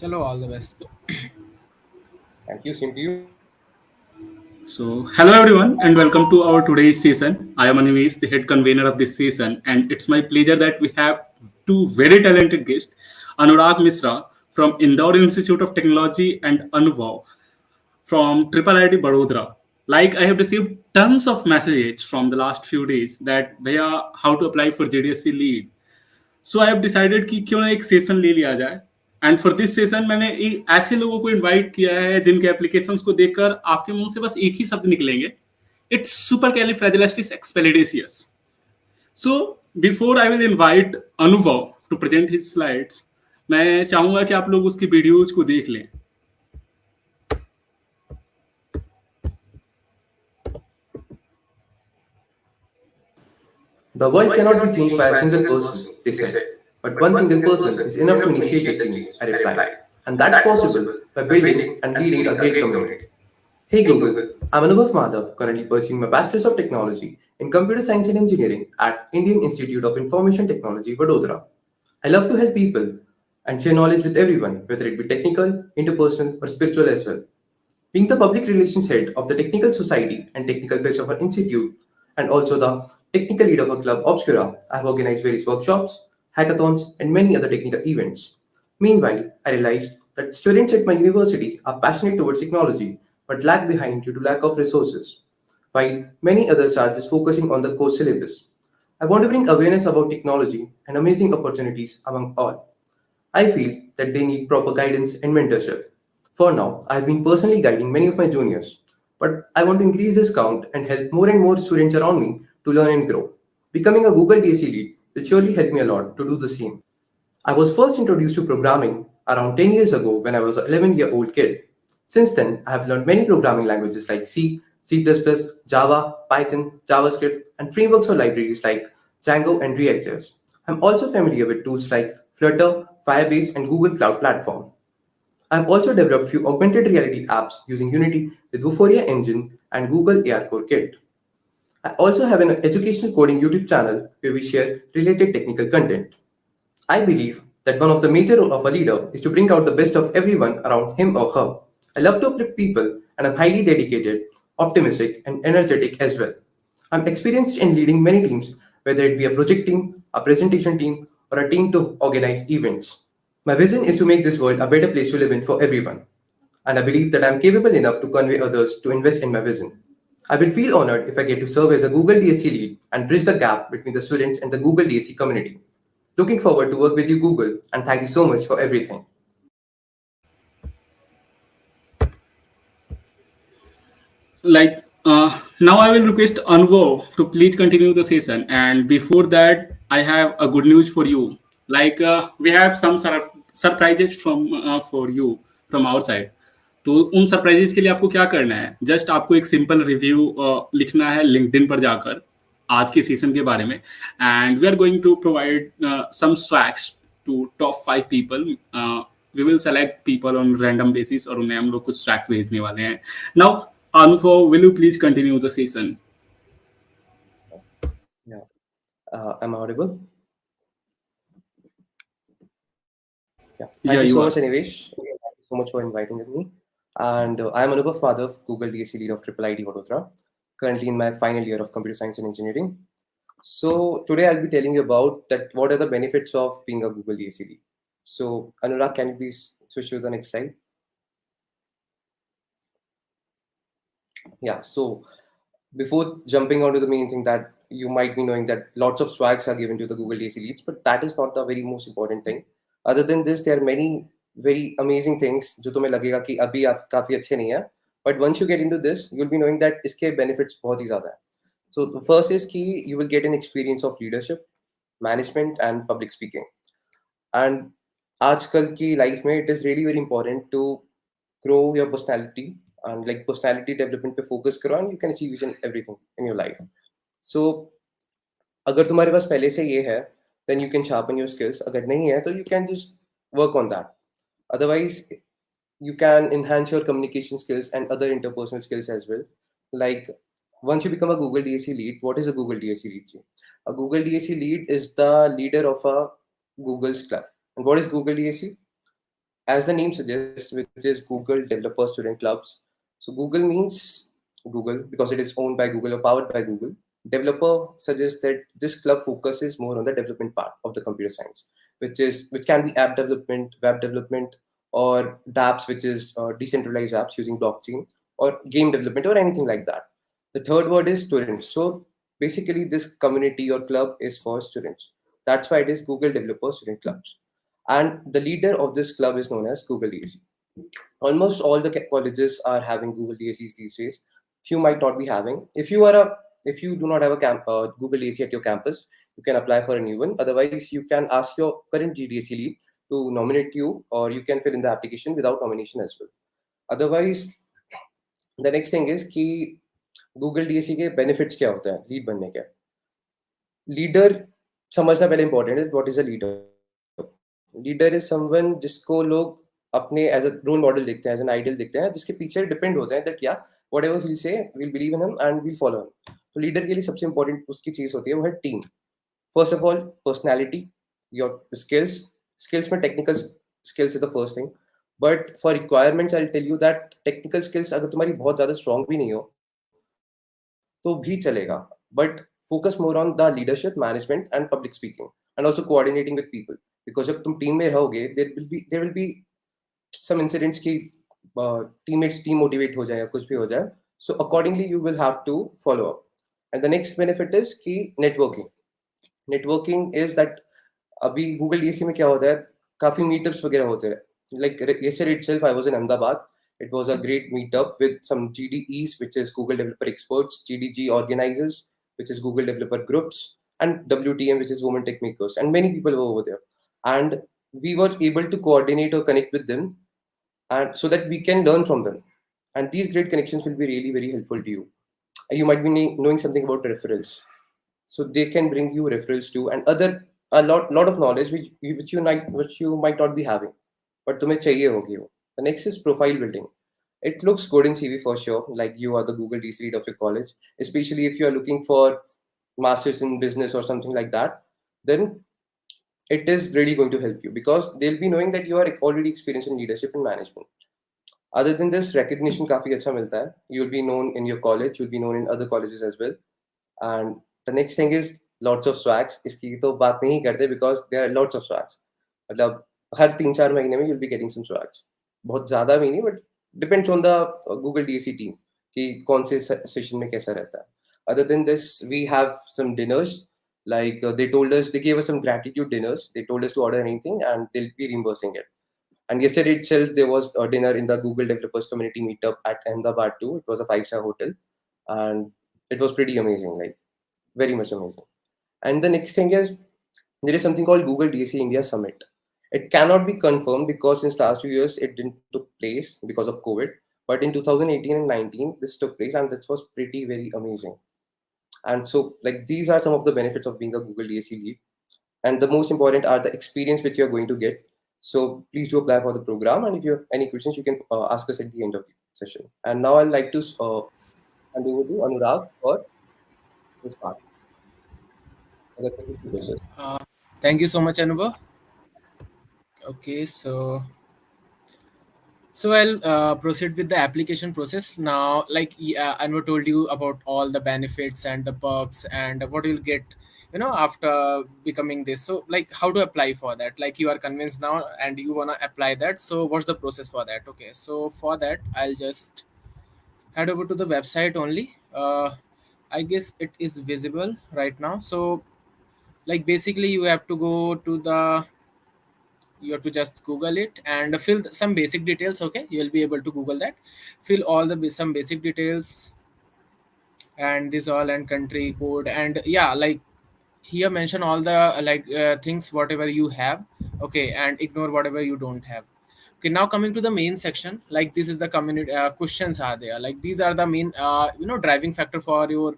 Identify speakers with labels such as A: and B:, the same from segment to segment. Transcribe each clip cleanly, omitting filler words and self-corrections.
A: Chalo, all the best.
B: Thank you. Same to you.
C: So, hello everyone, and welcome to our today's session. I am Aniwesh, the head convener of this session, and it's my pleasure that we have two very talented guests, Anurag Mishra from Indore Institute of Technology and Anubhav from Triple IT Barodra. Like I have received tons of messages from the last few days that भैया how to apply for GDSC lead. So I have decided कि क्यों ना एक session ले लिया जाए and for this session मैंने ऐसे लोगों को इनवाइट किया है जिनके एप्लीकेशंस को देखकर आपके मुंह से बस एक ही शब्द निकलेंगे it's supercalifragilisticexpialidocious so before I will invite Anubhav to present his slides मैं चाहूंगा कि आप लोग उसकी वीडियोज को देख लें.
B: The world cannot be changed by a single person, they said. But one single person is enough to initiate the change, I replied. And that's possible by building and leading a great community. Hey Google, I'm Anubhav Madhav, currently pursuing my Bachelor's of Technology in Computer Science and Engineering at Indian Institute of Information Technology, Vadodara. I love to help people and share knowledge with everyone, whether it be technical, interpersonal, or spiritual as well. Being the public relations head of the Technical Society and Technical Fest of our institute, and also the technical lead of a club Obscura, I have organized various workshops, hackathons, and many other technical events. Meanwhile, I realized that students at my university are passionate towards technology but lag behind due to lack of resources, while many others are just focusing on the course syllabus. I want to bring awareness about technology and amazing opportunities among all. I feel that they need proper guidance and mentorship. For now, I've been personally guiding many of my juniors, but I want to increase this count and help more and more students around me to learn and grow. Becoming a Google DSC lead will surely help me a lot to do the same. I was first introduced to programming around 10 years ago when I was an 11-year-old kid. Since then, I have learned many programming languages like C, C++, Java, Python, JavaScript, and frameworks or libraries like Django and React.js. I'm also familiar with tools like Flutter, Firebase, and Google Cloud Platform. I've also developed few augmented reality apps using Unity with Vuforia Engine and Google AR Core Kit. I also have an educational coding YouTube channel where we share related technical content. I believe that one of the major role of a leader is to bring out the best of everyone around him or her. I love to uplift people and I'm highly dedicated, optimistic, and energetic as well. I'm experienced in leading many teams, whether it be a project team, a presentation team, or a team to organize events. My vision is to make this world a better place to live in for everyone, and I believe that I'm capable enough to convey others to invest in my vision. I will feel honored if I get to serve as a Google DSC lead and bridge the gap between the students and the Google DSC community. Looking forward to work with you, Google, and thank you so much for everything.
C: Like now I will request Anvo to please continue the session, and before that I have a good news for you. Like we have some surprises from for you from our side. तो उन surprises के लिए आपको क्या करना है, just आपको एक सिंपल रिव्यू लिखना है लिंक्डइन पर जाकर आज के सेशन के बारे में, and we are going to provide some swags to top 5 people. We will select people on random basis और उन्हें हम लोग कुछ स्वैग्स भेजने वाले हैं. Now Anuphav, will you please continue the session?
B: Yeah. Am I audible? Yeah.
C: Yeah,
B: Thank you
C: you
B: so
C: are.
B: much, Aniwesh. Thank you so much for inviting me. And I am Anubhav Madhav, Google DSC Lead of Triple IT Vadodara, currently in my final year of Computer Science and Engineering. So today I'll be telling you about that. What are the benefits of being a Google DSC Lead? So Anurag, can you please switch to the next slide? Yeah. So before jumping on to the main thing, that you might be knowing that lots of swags are given to the Google DSC Leads, but that is not the very most important thing. Other than this, there are many very amazing things जो तुम्हें लगेगा कि अभी आप काफी अच्छे नहीं है, but once you get into this, you'll be knowing that इसके benefits बहुत ही ज़्यादा है. So the first is कि you will get an experience of leadership, management, and public speaking. And आजकल की life में it is really very important to grow your personality and like personality development पे focus करो and you can achieve each and everything in your life. So अगर तुम्हारे पास पहले से ये है, then you can sharpen your skills. अगर नहीं है तो you can just work on that. Otherwise, you can enhance your communication skills and other interpersonal skills as well. Like once you become a Google DSC lead, what is a Google DSC lead? A Google DSC lead is the leader of a Google's club. And what is Google DSC? as the name suggests, which is Google Developer Student Clubs. So Google means Google because it is owned by Google or powered by Google. Developer suggests that this club focuses more on the development part of the computer science, which can be app development, web development, or dApps, which is decentralized apps using blockchain, or game development, or anything like that. The third word is students. So basically, this community or club is for students. That's why it is Google Developer Student Clubs. And the leader of this club is known as Google DSC. Almost all the colleges are having Google DSCs these days. Few might not be having. If you do not have a Google DSC at your campus, you can apply for a new one. Otherwise, you can ask your current GDSC lead to nominate you, or you can fill in the application without nomination as well. Otherwise, the next thing is कि Google DSC के benefits क्या होता है lead बनने के. Leader समझना पहले important है. What is a leader? Leader is someone जिसको लोग अपने एज अ रोल मॉडल देखते हैं, एज एन आइडियल देखते हैं, जिसके पीछे डिपेंड होते हैं दैट या वट एवर ही से will believe in him and will follow him. तो लीडर के लिए सबसे इंपॉर्टेंट उसकी चीज होती है वो है team. First of all personality, your skills में technical skills is the first thing. But for requirements I tell you that technical skills अगर तुम्हारी बहुत ज्यादा स्ट्रॉन्ग भी नहीं हो तो भी चलेगा. But focus more on the leadership, management, and public speaking, and also coordinating with people. Because जब तुम टीम में रहोगे, there will be some incidents कि teammates demotivate हो जाए या कुछ भी हो जाए. So accordingly, you will have to follow up. And the next benefit is कि networking. Networking is that अभी Google DSC में क्या होता है, काफी meetups वगैरह होते हैं. Like yesterday itself, I was in Ahmedabad. It was a great meetup with some GDEs, which is Google Developer Experts, GDG organizers, which is Google Developer Groups, and WTM, which is Women Tech Makers, and many people were over there. And we were able to coordinate or connect with them, and so that we can learn from them. And these great connections will be really very helpful to you. You might be knowing something about referrals, so they can bring you referrals too, and a lot of knowledge which you might not be having, but तुम्हें चाहिए होगी वो. The next is profile building. It looks good in CV for sure, like you are the Google DSC lead of your college, especially if you are looking for masters in business or something like that. Then it is really going to help you because they'll be knowing that you are already experienced in leadership and management. Other than this, recognition काफी अच्छा मिलता है. You'll be known in your college, you'll be known in other colleges as well. And the next thing is lots of swags. इसकी तो बात नहीं करते because there are lots of swags. मतलब हर 3-4 महीने में you'll be getting some swags. बहुत ज़्यादा भी नहीं, but depends on the Google DSC team कि कौन से सेशन में कैसा रहता है. Other than this, we have some dinners. Like they gave us some gratitude dinners. They told us to order anything and they'll be reimbursing it. And yesterday itself, there was a dinner in the Google Developers Community Meetup at Ahmedabad too. It was a 5-star hotel, and it was pretty amazing, like very much amazing. And the next thing is there is something called Google DSC India Summit. It cannot be confirmed because since last few years it didn't took place because of COVID. But in 2018 and 19, this took place, and this was pretty very amazing. And so, like, these are some of the benefits of being a Google DSC lead. And the most important are the experience which you are going to get. So please do apply for the program. And if you have any questions, you can ask us at the end of the session. And now I'd like to hand over to Anurag for this part.
A: Thank you so much, Anubhav. Okay, so I'll proceed with the application process now. Like Anwar told you about all the benefits and the perks and what you'll get, after becoming this. So like how to apply for that? Like you are convinced now and you wanna apply that. So what's the process for that? Okay, so for that I'll just head over to the website only. I guess it is visible right now. So like basically you have to go to you have to just Google it and fill some basic details. Okay, you'll be able to Google that, fill all some basic details and this all and country code, and yeah, like here mention all the things whatever you have. Okay, and ignore whatever you don't have. Okay, now coming to the main section, like this is the community questions are there. Like these are the main driving factor for your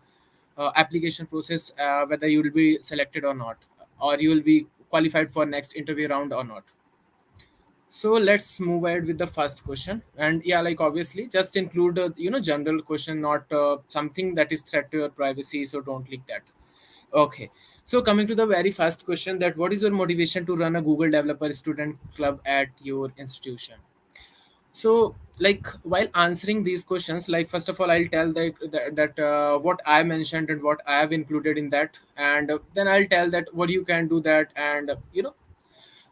A: application process, whether you will be selected or not, or you will be qualified for next interview round or not. So let's move ahead with the first question. And yeah, like obviously just include general question, not something that is threat to your privacy, so don't leak that. Okay. So coming to the very first question, that what is your motivation to run a Google Developer Student Club at your institution? So like while answering these questions, like first of all I'll tell that what I mentioned and what I have included in that, and then I'll tell that what you can do that, and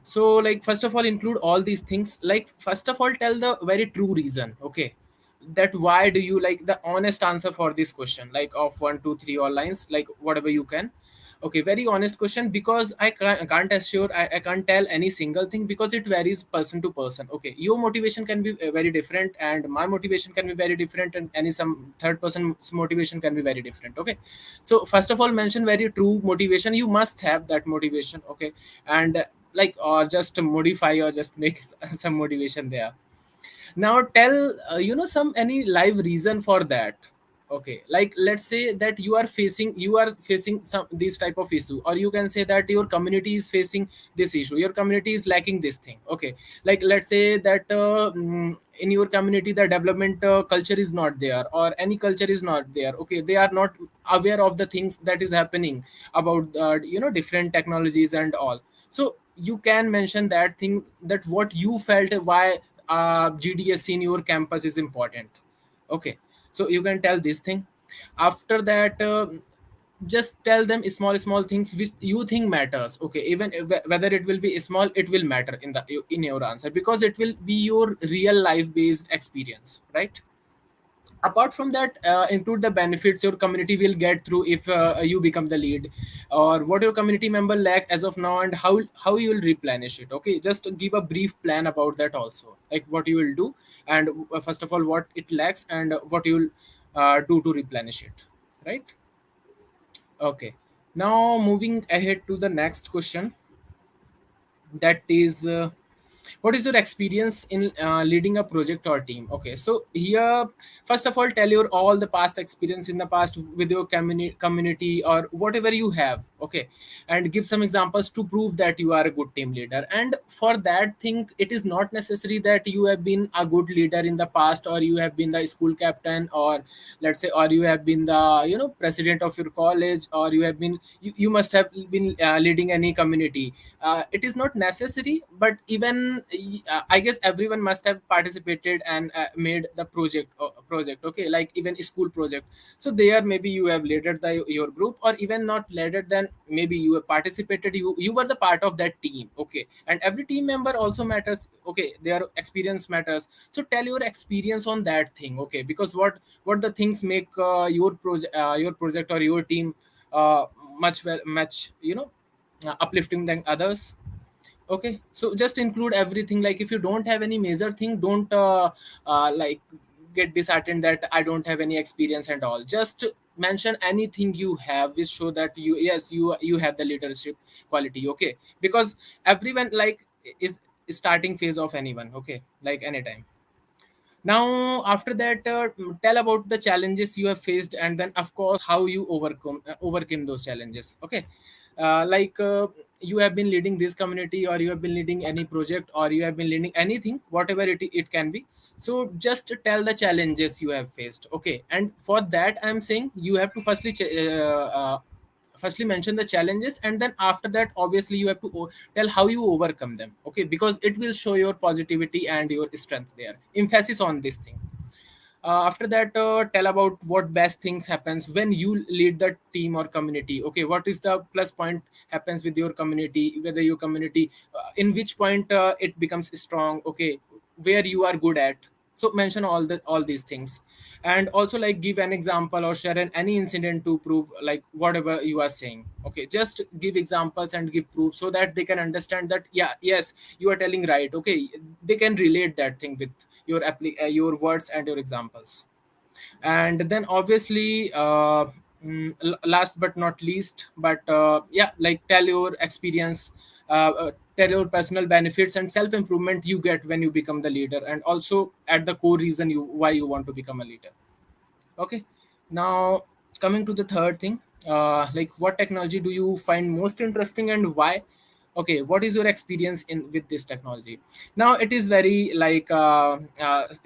A: so like first of all include all these things. Like first of all tell the very true reason, okay, that why do you, like the honest answer for this question, like of 1 2 3 all lines, like whatever you can. Okay, very honest question, because I can't assure, I can't tell any single thing, because it varies person to person. Okay, your motivation can be very different, and my motivation can be very different, and any some third person's motivation can be very different. Okay, so first of all mention very true motivation, you must have that motivation. Okay, and like or just modify or just make some motivation there. Now tell some any live reason for that. Okay, like let's say that you are facing some this type of issue, or you can say that your community is facing this issue, your community is lacking this thing. Okay, like let's say that in your community the development culture is not there, or any culture is not there. Okay, they are not aware of the things that is happening about different technologies and all. So you can mention that thing, that what you felt, why GDSC in your campus is important. Okay, so you can tell this thing. After that, just tell them small things which you think matters. Okay, even whether it will be small, it will matter in your answer, because it will be your real life based experience, right? Apart from that, include the benefits your community will get through if you become the lead, or what your community member lack as of now, and how you will replenish it. Okay, just give a brief plan about that also, like what you will do, and first of all what it lacks, and what you will do to replenish it, right? Okay, now moving ahead to the next question, that is what is your experience in leading a project or team? Okay, so here first of all tell your all the past experience in the past with your community or whatever you have. Okay, and give some examples to prove that you are a good team leader. And for that thing, it is not necessary that you have been a good leader in the past, or you have been the school captain, or let's say, or you have been the president of your college, or you must have been leading any community. It is not necessary, but even I guess everyone must have participated and made the project. Okay, like even school project. So there maybe you have led your group, or even not led, then maybe you have participated, you were the part of that team. Okay, and every team member also matters. Okay, their experience matters, so tell your experience on that thing. Okay, because what the things make your project or your team uh, much uplifting than others. Okay, so just include everything. Like if you don't have any major thing, don't like get disheartened that I don't have any experience and all. Just mention anything you have which show that you have the leadership quality. Okay, because everyone like is starting phase of anyone. Okay, like anytime. Now after that, tell about the challenges you have faced, and then of course how you overcame those challenges. Okay, like you have been leading this community, or you have been leading any project, or you have been leading anything, whatever it can be. So just tell the challenges you have faced. Okay, and for that I'm saying you have to firstly mention the challenges, and then after that obviously you have to tell how you overcome them. Okay, because it will show your positivity and your strength there, emphasis on this thing. After that, tell about what best things happens when you lead the team or community. Okay, what is the plus point happens with your community, whether your community in which point it becomes strong. Okay, where you are good at. So mention all these things, and also like give an example or share any incident to prove like whatever you are saying. Okay, just give examples and give proof, so that they can understand that yes, you are telling right. Okay, they can relate that thing with your words and your examples. And then obviously last but not least, but yeah, like tell your experience, tell your personal benefits and self improvement you get when you become the leader, and also at the core reason you why you want to become a leader. Okay, now coming to the third thing, like what technology do you find most interesting and why? Okay, what is your experience in with this technology? Now it is very like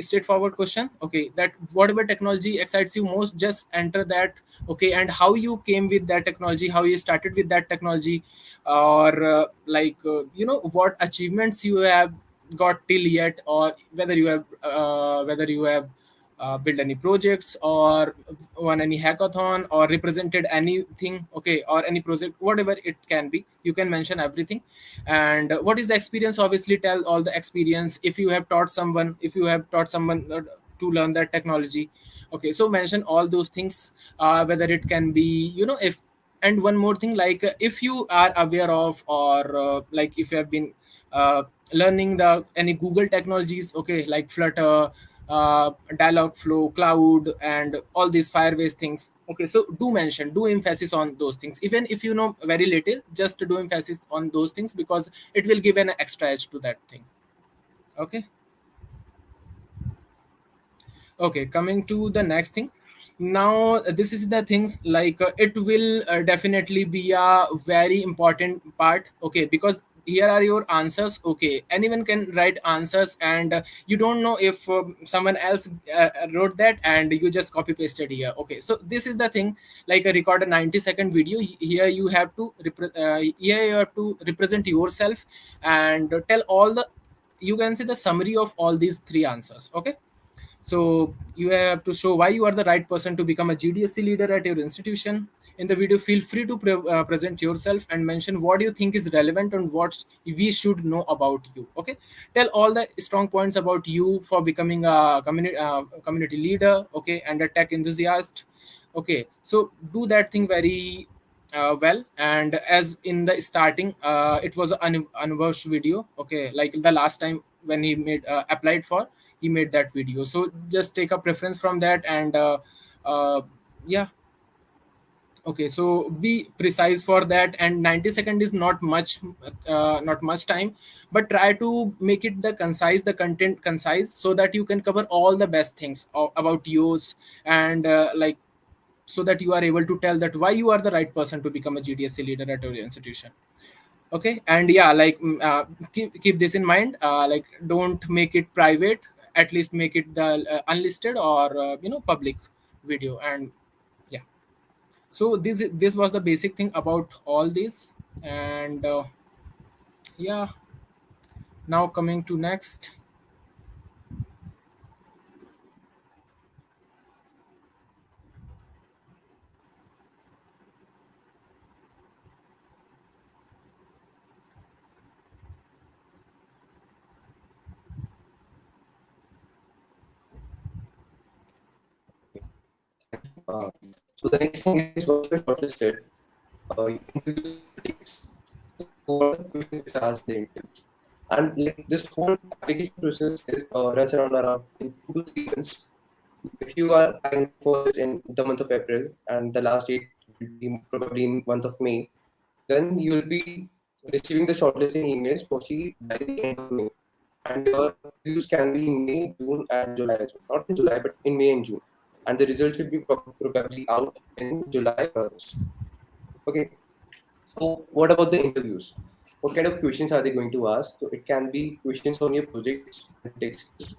A: straightforward question. Okay, that whatever technology excites you most, just enter that. Okay, and how you came with that technology, how you started with that technology, or what achievements you have got till yet, or whether you have built any projects or won any hackathon or represented anything, okay, or any project, whatever it can be, you can mention everything. And what is the experience? Obviously tell all the experience. If you have taught someone, if you have taught someone to learn that technology, okay, so mention all those things, whether it can be, if. And one more thing, like if you are aware of, or like if you have been uh, learning the any Google technologies, okay, like Flutter, Dialogflow, Cloud, and all these Firebase things. Okay, so do mention, do emphasis on those things. Even if you know very little, just do emphasis on those things, because it will give an extra edge to that thing. Okay. Okay, coming to the next thing. Now this is the things, like it will definitely be a very important part. Okay, because here are your answers. Okay, anyone can write answers, and you don't know if someone else wrote that, and you just copy pasted here. Okay, so this is the thing, like a record a 90-second video. Here you have to here you have to represent yourself and tell all the, you can say, the summary of all these three answers. Okay, so you have to show why you are the right person to become a GDSC leader at your institution. In the video, feel free to present yourself and mention what you think is relevant and what we should know about you. Okay, tell all the strong points about you for becoming a community leader. Okay, and a tech enthusiast. Okay, so do that thing very well. And as in the starting, it was an Anubhav's video. Okay, like the last time when he made applied for, he made that video. So just take a preference from that, and yeah. Okay, so be precise for that. And 90 second is not much time, but try to make it the content concise, so that you can cover all the best things about yours. And so that you are able to tell that why you are the right person to become a GDSC leader at your institution. Okay, and yeah, like keep this in mind, like don't make it private, at least make it the unlisted or public video. And yeah, so this was the basic thing about all this. And yeah, now coming to next.
B: Uh, so the next thing is, once you're shortlisted, interviews takes. So what are the questions asked in the interviews? And like this whole application process is runs around in 2 to 3 months. If you are applying for this in the month of April and the last date will be probably in month of May, then you will be receiving the shortlisting emails mostly by the end of May. And your interviews can be in May, June, and July as well. Not in July, but in May and June. And the results will be probably out in July or August. Okay. So what about the interviews? What kind of questions are they going to ask? So it can be questions on your projects and tech skills.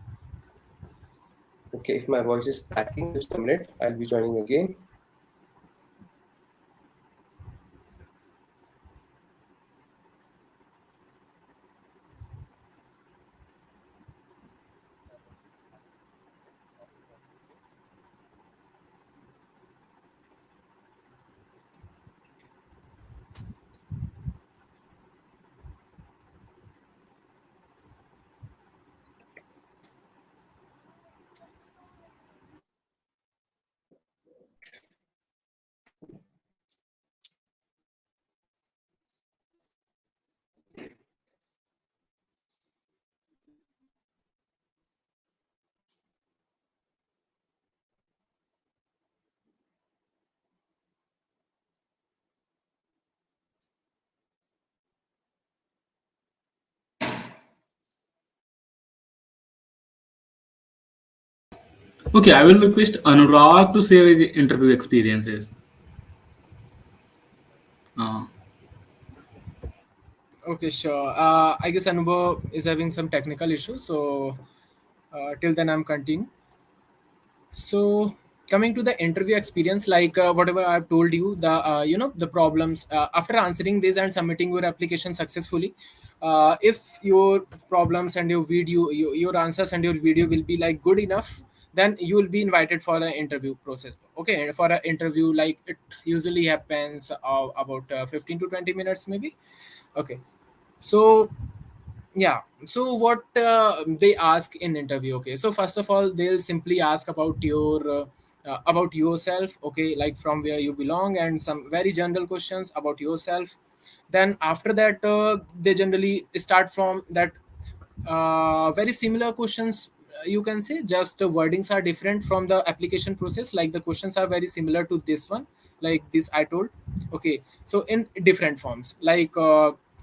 B: Okay, if my voice is cracking, just a minute, I'll be joining again.
C: Okay, I will request Anurag to share his interview experiences. Uh,
A: Okay, sure. I guess Anubhav is having some technical issues, so till then I'm continuing. So coming to the interview experience, like whatever I've told you, the the problems after answering this and submitting your application successfully, if your problems and your video, your answers and your video will be like good enough, then you will be invited for an interview process. Okay, for an interview, like it usually happens about 15 to 20 minutes maybe. Okay, so yeah, so what they ask in interview. Okay, so first of all they'll simply ask about yourself, okay, like from where you belong and some very general questions about yourself. Then after that they generally start from that very similar questions, you can say, just the wordings are different from the application process, like the questions are very similar to this one, like this I told. Okay, so in different forms, like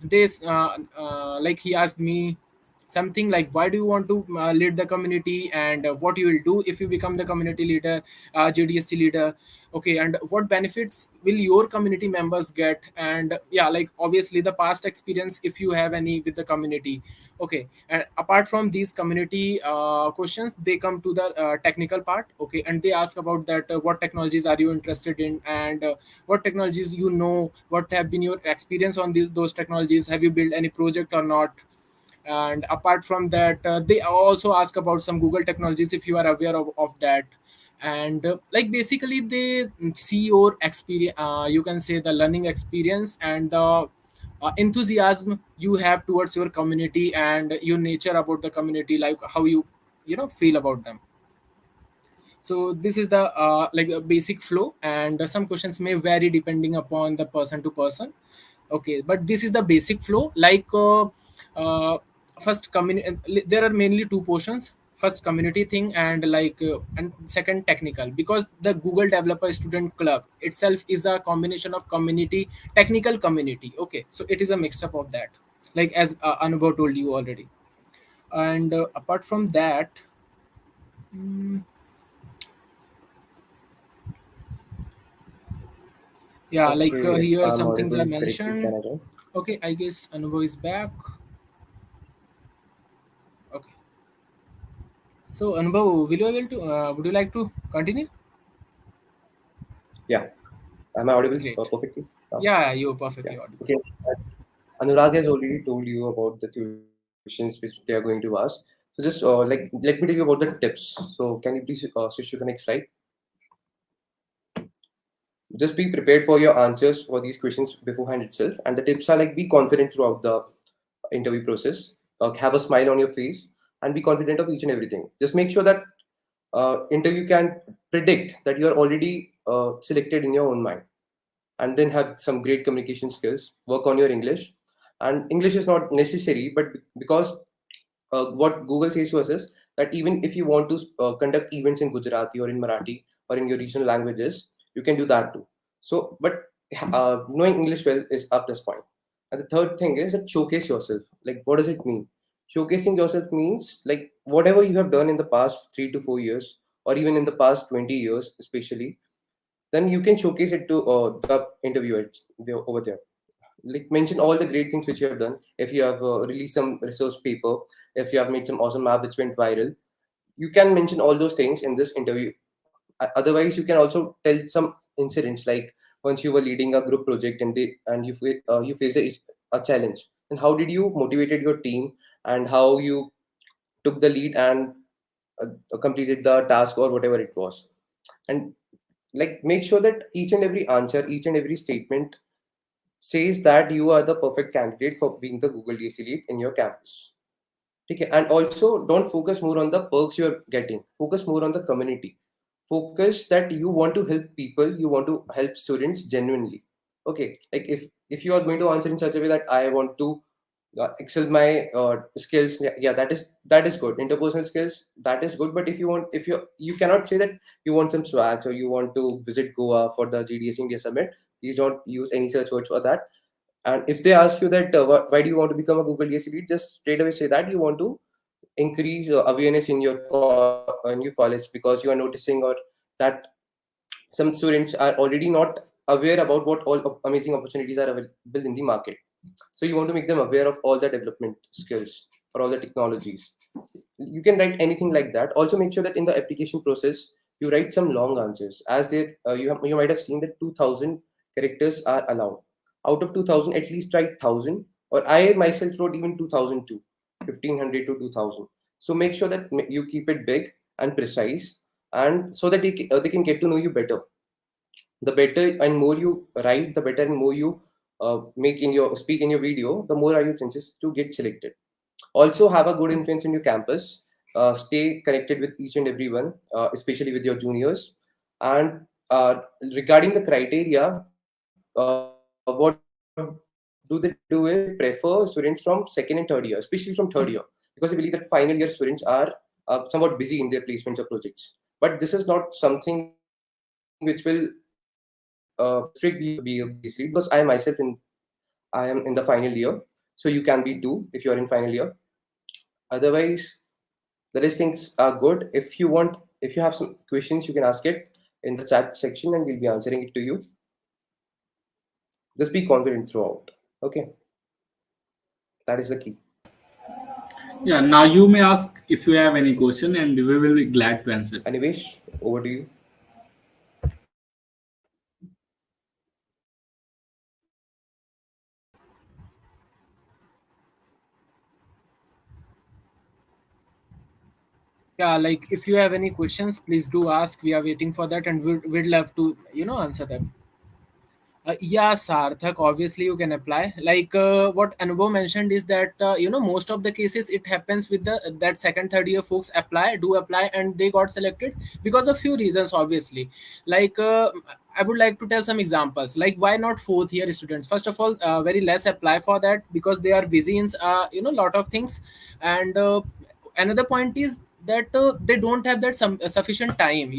A: this like he asked me something like, why do you want to lead the community, and what you will do if you become the community leader, GDSC leader. Okay, and what benefits will your community members get, and yeah, like obviously the past experience if you have any with the community. Okay, and apart from these community questions, they come to the technical part. Okay, and they ask about that what technologies are you interested in, and what technologies you know, what have been your experience on those technologies, have you built any project or not. And apart from that they also ask about some Google technologies if you are aware of that. And like basically they see your experience, you can say the learning experience and the enthusiasm you have towards your community and your nature about the community, like how you feel about them. So this is the like a basic flow, and some questions may vary depending upon the person to person. Okay, but this is the basic flow. Like uh, first community, there are mainly two portions: first community thing, and like and second technical, because the Google developer student club itself is a combination of community, technical community. Okay, so it is a mix up of that, like as Anubhav told you already. And apart from that, mm, yeah, like
B: Okay,
A: here
B: I'm
A: some things I
B: audible correctly,
A: mentioned.
B: Canada.
A: Okay, I guess Anubhav is back. Okay, so Anubhav, will you able to would you like to continue?
B: Yeah, am I audible
A: Great.
B: perfectly now?
A: Yeah, you're
B: Yeah.
A: perfectly audible.
B: Okay. As Anurag has already told you about the questions which they are going to ask. So just let me tell you about the tips. So can you please switch to the next slide? Just be prepared for your answers for these questions beforehand itself. And the tips are like, be confident throughout the interview process, have a smile on your face, and be confident of each and everything. Just make sure that interview can predict that you are already selected in your own mind. And then have some great communication skills, work on your English. And English is not necessary, but because what Google says to us is that even if you want to conduct events in Gujarati or in Marathi or in your regional languages, you can do that too. So, but knowing English well is a plus point. And the third thing is that showcase yourself. Like, what does it mean? Showcasing yourself means like whatever you have done in the past 3 to 4 years, or even in the past 20 years, especially, then you can showcase it to the interviewers over there. Like, mention all the great things which you have done. If you have released some research paper, if you have made some awesome app which went viral, you can mention all those things in this interview. Otherwise, you can also tell some incidents, like once you were leading a group project and you faced a challenge, and how did you motivated your team, and how you took the lead and completed the task or whatever it was. And like, make sure that each and every answer, each and every statement says that you are the perfect candidate for being the Google DSC lead in your campus. Okay, and also don't focus more on the perks you're getting. Focus more on the community. Focus that you want to help people, you want to help students genuinely. Okay, like if you are going to answer in such a way that I want to excel my skills, yeah, yeah, that is good. Interpersonal skills, that is good. But if you cannot say that you want some swags or you want to visit Goa for the GDS India Summit. Please don't use any such words for that. And if they ask you that why do you want to become a Google DSC lead, just straight away say that you want to increase awareness in your college, because you are noticing or that some students are already not aware about what all amazing opportunities are available in the market. So you want to make them aware of all the development skills or all the technologies. You can write anything like that. Also make sure that in the application process you write some long answers, as there you might have seen that 2000 characters are allowed. Out of 2000, at least write 1000, or I myself wrote even 2002, 1500 to 2000. So make sure that you keep it big and precise, and so that they can get to know you better. The better and more you write, the better and more you make in your speak in your video, the more are your chances to get selected. Also, have a good influence in your campus. Stay connected with each and everyone, especially with your juniors. And regarding the criteria, what do they do is they prefer students from second and third year, especially from third year, because they believe that final year students are somewhat busy in their placements or projects. But this is not something which will restrict you to be a Google DSC lead, because I myself I am in the final year, so you can be too if you are in final year. Otherwise, the rest things are good. If you have some questions, you can ask it in the chat section and we'll be answering it to you. Just be confident throughout. Okay, that is the key.
C: Yeah, now you may ask if you have any question, and we will be glad to answer.
B: Anivesh, over to you.
A: Yeah, like if you have any questions, please do ask. We are waiting for that, and we'd love to answer them. Yeah, Sarthak, obviously you can apply. Like what Anubhav mentioned is that most of the cases it happens with the that second third year folks apply and they got selected because of few reasons. Obviously, like I would like to tell some examples. Like why not fourth year students? First of all, very less apply for that because they are busy in lot of things, and another point is that they don't have that some sufficient time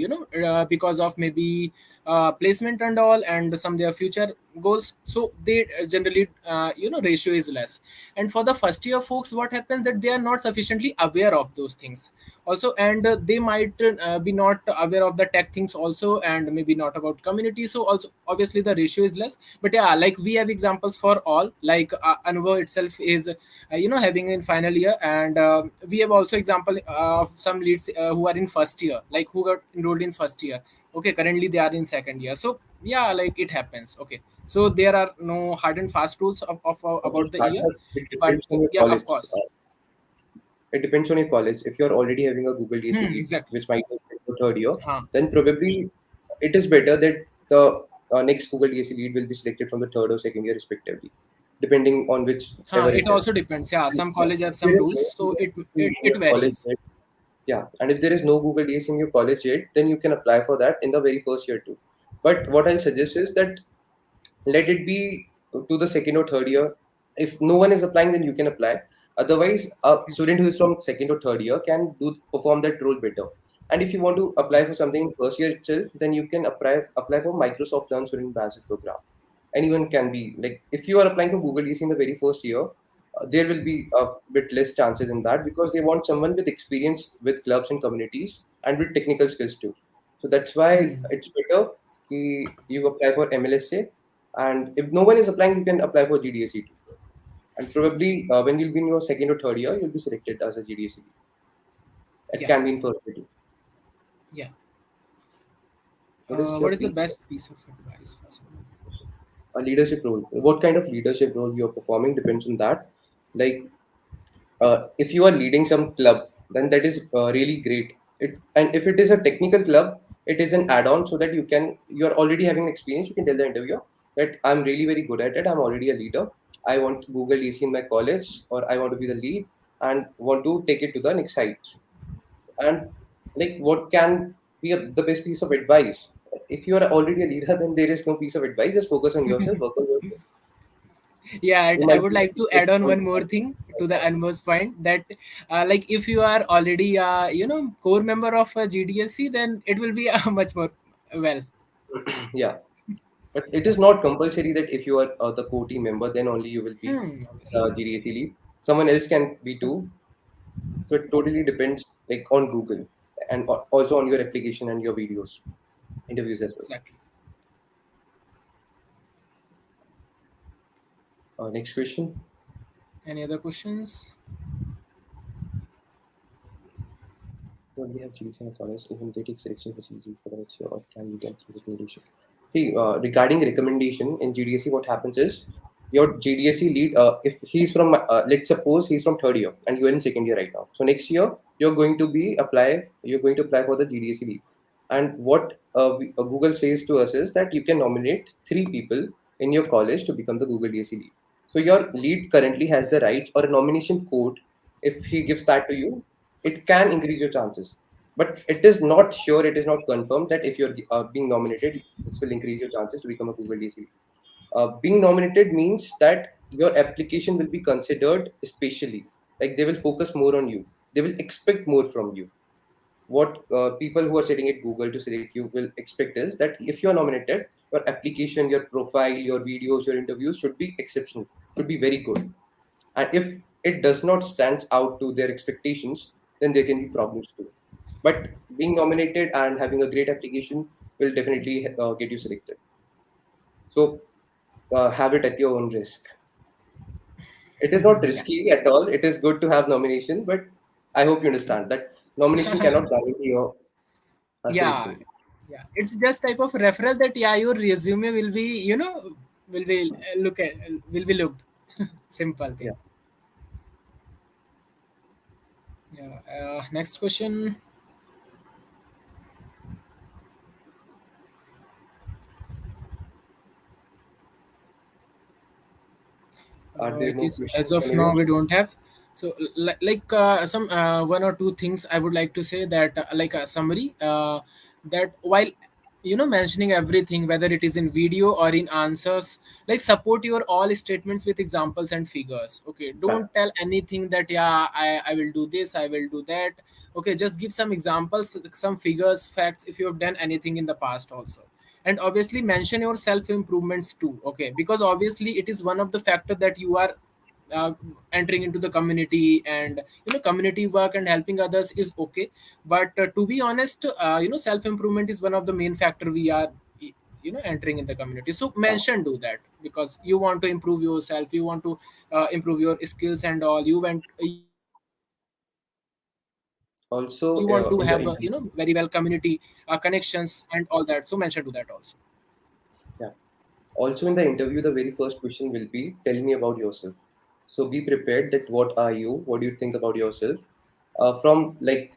A: because of maybe placement and all and some their future goals, so they generally ratio is less. And for the first year folks, what happens that they are not sufficiently aware of those things also, and they might be not aware of the tech things also, and maybe not about community, so also obviously the ratio is less. But yeah, like we have examples for all, like Anubhav itself is having in final year, and we have also example of some leads who are in first year, like who got enrolled in first year. Okay, currently they are in second year, so yeah, like it happens. Okay, so there are no hard and fast rules of
B: Okay,
A: about the year,
B: Sarthak, it
A: but
B: depends on your
A: yeah, of
B: college.
A: course.
B: It depends on your college. If you're already having a Google DSC lead,
A: Exactly.
B: which might be your third year,
A: Huh.
B: then probably it is better that the next Google DSC lead will be selected from the third or second year respectively, depending on whichever
A: It
B: it is.
A: also depends. Yeah,
B: And
A: some
B: yeah,
A: college have
B: if there
A: some
B: is
A: rules,
B: no
A: so
B: Google DSC
A: it
B: in
A: it
B: your college
A: varies.
B: yet, yeah, and if there is no Google DSC in your college yet, then you can apply for that in the very first year too. But what I'll suggest is that let it be to the second or third year. If no one is applying, then you can apply. Otherwise, a student who is from second or third year can do perform that role better. And if you want to apply for something in first year itself, then you can apply for Microsoft Learn Student Ambassador program. Anyone can be, like, if you are applying for Google DC in the very first year, there will be a bit less chances in that, because they want someone with experience with clubs and communities and with technical skills too. So that's why it's better you apply for MLSA, and if no one is applying, you can apply for GDSC too. And probably when you'll be in your second or third year, you'll be selected as a GDSC. It
A: Yeah,
B: can be in first year too.
A: yeah.
B: What is your
A: What is the
B: piece?
A: best piece of advice first?
B: A leadership role. What kind of leadership role you're performing depends on that. Like, if you are leading some club, then that is really great. And if it is a technical club, it is an add-on, so that you're already having experience. You can tell the interviewer that I'm really very good at it. I'm already a leader. I want Google DC in my college, or I want to be the lead and want to take it to the next height. And like, what can be the best piece of advice? If you are already a leader, then there is no piece of advice. Just focus on yourself, work on yourself.
A: Yeah,
B: You
A: I
B: might
A: would
B: be
A: like to add on one more thing to the Anmo's point that like if you are already core member of GDSC, then it will be much more well.
B: yeah. But it is not compulsory that if you are the core team member, then only you will be
A: Obviously.
B: GDAC lead. Someone else can be too. So it totally depends, like, on Google, and also on your application and your videos, interviews as well.
A: Exactly.
B: Next question.
A: Any other questions?
B: So we have GDC and college, even they take selection for GDC for the next year, or can you get through recommendation? See, regarding recommendation in GDSC, what happens is your GDSC lead, if he's from, let's suppose he's from third year and you're in second year right now. So next year you're going to apply for the GDSC lead. And what Google says to us is that you can nominate three people in your college to become the Google DSC lead. So your lead currently has the rights or a nomination code. If he gives that to you, it can increase your chances, but it is not sure, it is not confirmed that if you're being nominated, this will increase your chances to become a Google DSC. Being nominated means that your application will be considered specially, like they will focus more on you, they will expect more from you. What people who are sitting at Google to select you will expect is that if you are nominated, your application, your profile, your videos, your interviews should be exceptional, should be very good. And if it does not stand out to their expectations, then there can be problems too. But being nominated and having a great application will definitely get you selected. So have it at your own risk. It is not
A: Yeah.
B: risky at all. It is good to have nomination, but I hope you understand that nomination cannot guarantee your
A: Yeah,
B: selection.
A: yeah, it's just type of referral that yeah, your resume will be, will be look at will be looked. Simple thing.
B: Yeah.
A: Yeah. Next question.
B: Are there
A: It
B: more
A: is as
B: questions,
A: of now
B: Anivesh?
A: we don't have. So like some one or two things I would like to say, that like a summary, that while mentioning everything, whether it is in video or in answers, like support your all statements with examples and figures. Okay,
B: Right.
A: don't tell anything that yeah, I will do this, I will do that. Okay, just give some examples, some figures, facts, if you have done anything in the past also. And obviously mention your self improvements too. Okay, because obviously it is one of the factor that you are uh, entering into the community, and community work and helping others is okay. But to be honest, self improvement is one of the main factor we are entering in the community. So
B: Right.
A: mention do that, because you want to improve yourself, you want to improve your skills and all, you want to have very well
B: Also,
A: community
B: in the interview.
A: connections and all that. So mention do that also.
B: Yeah. Also, in the interview, the very first question will be, tell me about yourself. So be prepared that what are you? What do you think about yourself? From like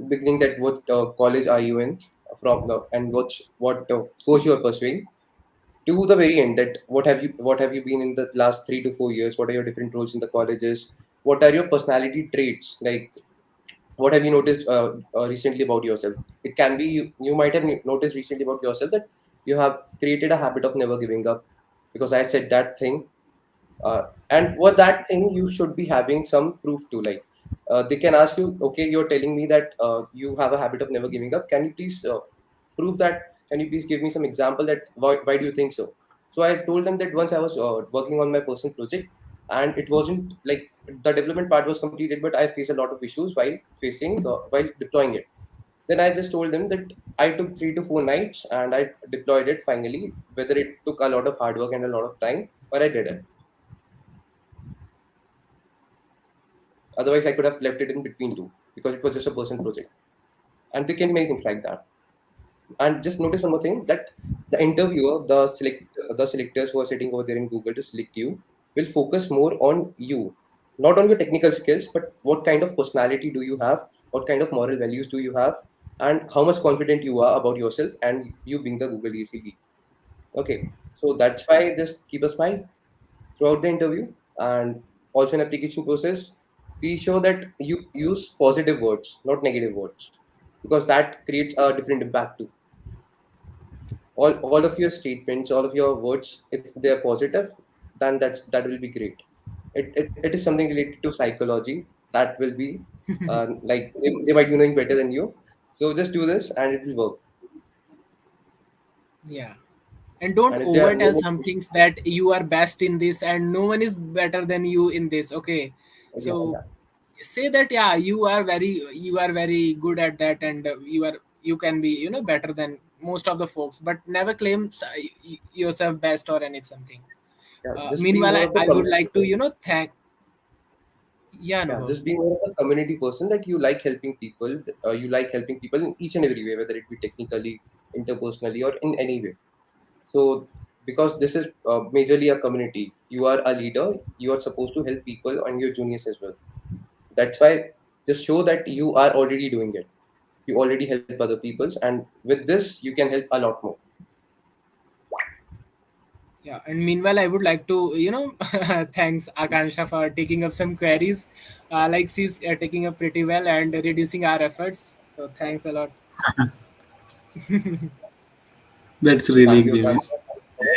B: beginning, that what college are you in? From the and what course you are pursuing, to the very end, that what have you been in the last 3 to 4 years? What are your different roles in the colleges? What are your personality traits? Like what have you noticed recently about yourself? It can be you might have noticed recently about yourself that you have created a habit of never giving up, because I said that thing. And for that thing you should be having some proof to, like they can ask you, okay, you're telling me that you have a habit of never giving up, can you please prove that? Can you please give me some example that why do you think so? So I told them that once I was working on my personal project, and it wasn't like the development part was completed, but I faced a lot of issues while deploying it. Then I just told them that I took 3 to 4 nights and I deployed it finally, whether it took a lot of hard work and a lot of time, but I did it. Otherwise, I could have left it in between two, because it was just a personal project. And they can make things like that. And just notice one more thing, that the interviewer, the selectors who are sitting over there in Google to select you, will focus more on you, not on your technical skills, but what kind of personality do you have, what kind of moral values do you have, and how much confident you are about yourself and you being the Google DSC. Okay, so that's why just keep a smile throughout the interview, and also in application process, be sure that you use positive words, not negative words, because that creates a different impact too. All of your statements, all of your words, if they are positive, then that will be great. It is something related to psychology that will be like they might be knowing better than you. So just do this and it will work.
A: Yeah. And don't
B: And if there are no
A: overtell
B: more
A: some
B: questions,
A: things that you are best in this and no one is better than you in this. Okay,
B: yeah,
A: so
B: yeah.
A: say that yeah, you are very good at that, and you can be better than most of the folks, but never claim yourself best or any something.
B: Yeah, just be
A: Meanwhile,
B: more
A: I,
B: of the
A: I would
B: community
A: like to,
B: person.
A: thank. Yeah,
B: Yeah,
A: Anubhav.
B: just be more of a community person, that you like helping people. You like helping people in each and every way, whether it be technically, interpersonally, or in any way. So, because this is majorly a community, you are a leader. You are supposed to help people and your juniors as well. That's why just show that you are already doing it. You already help other people's, and with this, you can help a lot more.
A: Yeah, and meanwhile, I would like to, thanks Akansha for taking up some queries. Like she's taking up pretty well and reducing our efforts. So thanks a lot.
C: That's
B: So
C: really
B: thank you,
C: James.
B: Akansha.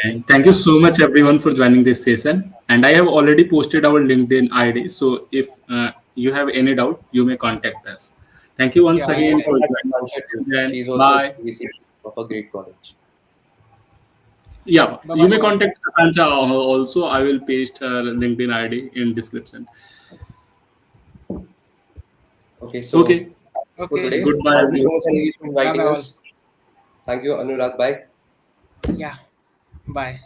C: And thank you so much everyone for joining this session. And I have already posted our LinkedIn ID. So if you have any doubt, you may contact us. Thank you once
A: Yeah,
B: Thank you
C: again
B: so
C: for
A: anytime.
B: much,
C: joining.
B: Akansha, too.
C: Then
B: She's also
C: bye.
B: a VC of a great college.
C: Yeah,
A: Bye
C: you
A: bye,
C: may
A: all.
C: contact Akancha also. I will paste her LinkedIn ID in description.
B: Okay, so
C: Okay.
B: for
A: Okay.
B: today,
C: Goodbye
B: thank you so
C: everyone.
B: much, Anish, for
A: Bye bye,
B: inviting
A: all.
B: us. Thank you, Anurag. Bye.
A: Yeah. Bye.